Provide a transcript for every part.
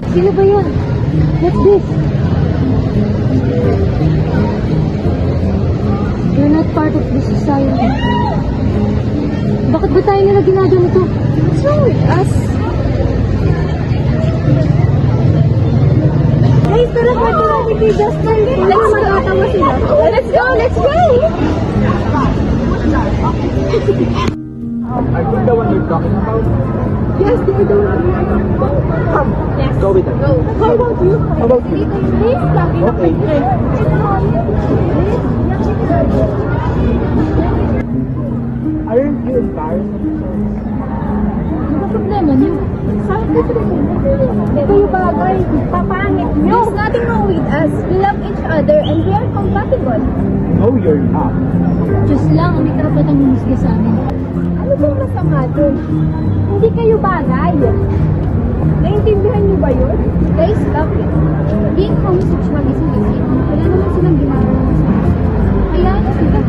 Sino ba yan? What's this? You're not part of this society. Bakit ba tayo nila ginaganito? What's wrong with us? Guys, tara pa ito natin kay Justin. Let's magkatawa sila. Let's go! Let's go! Are you the one you're talking about? Yes, they're the one. Come, Yes. go with us. Go. How about you? How about you? Please, sabi na Okay. Aren't you embarrassed of yourself? Ano problema niyo? Saan kasi ito yung bagay, papangit niyo. There's nothing wrong with us. We love each other and we are compatible. No, you're not. Diyos lang, may karapatang humusga sa amin. Ano bang masama dun? Hindi kayo bagay. Naintindihan niyo ba yun? Guys, stop it. Being homosexual is kasi wala naman silang ginagawa sa akin. Kaya na sila.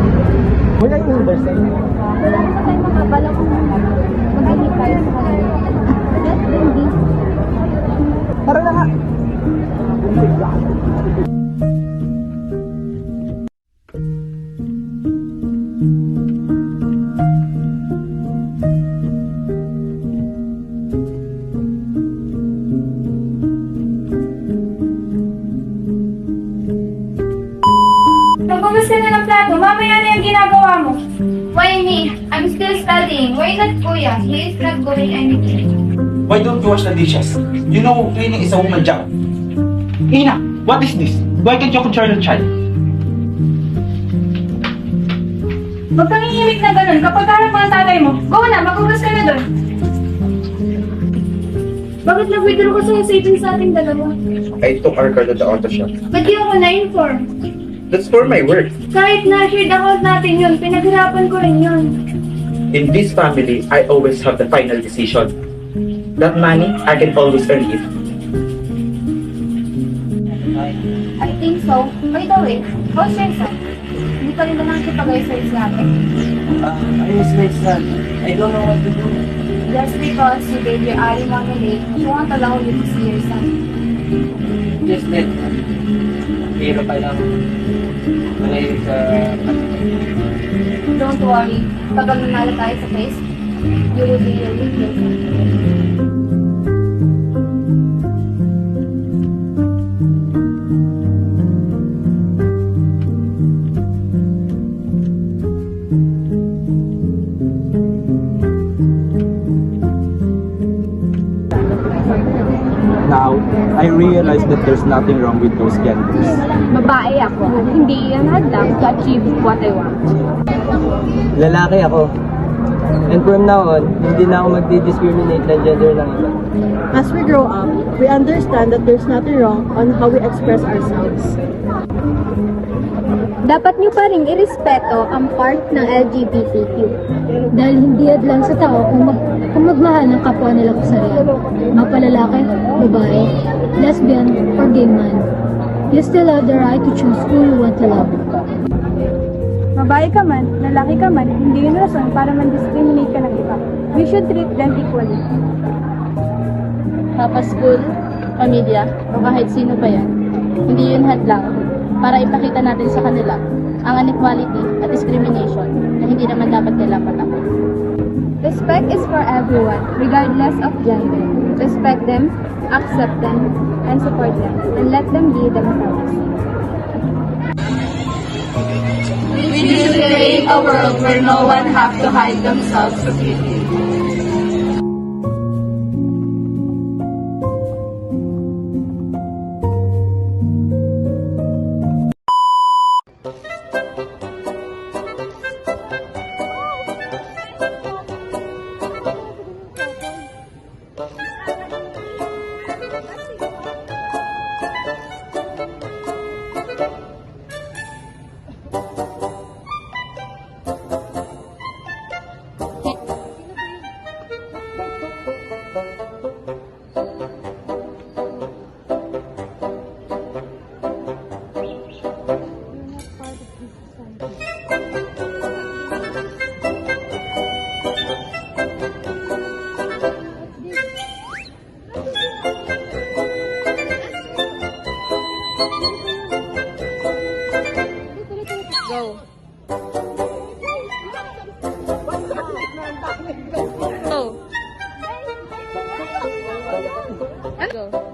When I understand, Wala naman tayong makabalang kung magiging tayo sa kanila. Let them be. tara na nga. Magbugas ka na ng plato. Mamaya na yung ginagawa mo. Why me? I'm still studying. Why not Kuya? He is not doing anything. Why don't you wash the dishes? You know cleaning is a woman's job. Ina, what is this? Why can't you control your child? Huwag kang iimik na ganun. Kapag harap mo ang tatay mo, go na, magbugas ka na doon. Bakit nag-withdraw ka sa savings sa ating dalawa? I took our car to the auto shop. Ba't di ako na-inform? That's for my work. Kahit na shared account natin yun, pinaghirapan ko rin yun. In this family, I always have the final decision. That money, I can always earn it. I think so. By the way, how's your son? Hindi pa rin ba nakikipag-ayos natin? I miss my son. I don't know what to do. Just because you gave your alimony late, you won't allow you to see your son. Just that, hero pa lang. Malayo sa Don't worry. Kapag nanalo tayo sa test, you will be your replacement. Now, I realize that there's nothing wrong with those genders. Babae ako. Hindi yan hadlang to achieve what I want. lalaki ako. And from now on, hindi na ako magdi-discriminate ng gender ng iba. As we grow up, we understand that there's nothing wrong on how we express ourselves. Dapat niyo pa rin irespeto ang part ng LGBTQ. Dahil hindi hadlang sa tao kung magmahal ng kapwa nila kung sarili. Mapalalaki, babae, lesbian, or gay man. You still have the right to choose who you want to love. Babae ka man, lalaki ka man, hindi yun rason para man-discriminate ka ng iba. We should treat them equally. Papa school, pamilya, o kahit sino pa yan, hindi yun hadlang para ipakita natin sa kanila ang inequality at discrimination na hindi naman dapat nila patakot. Respect is for everyone, regardless of gender. Respect them, accept them, and support them, and let them be themselves. We should create a world where no one have to hide themselves from beauty. Go. Go. Go. Go.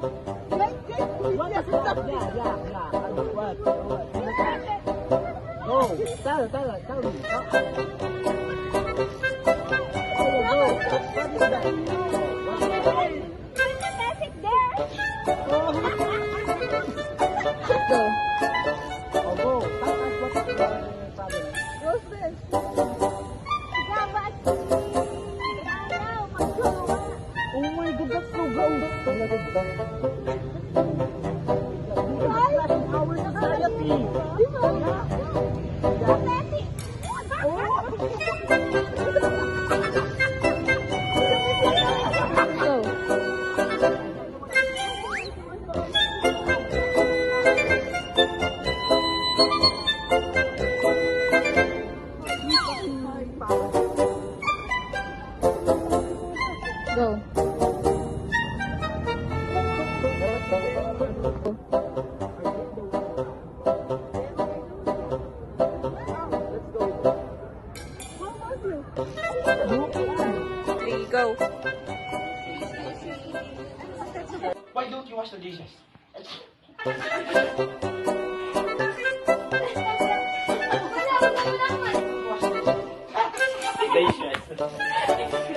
Go. Go. Three, go. Why don't you wash the dishes? Wala, wala, wala. Dishes.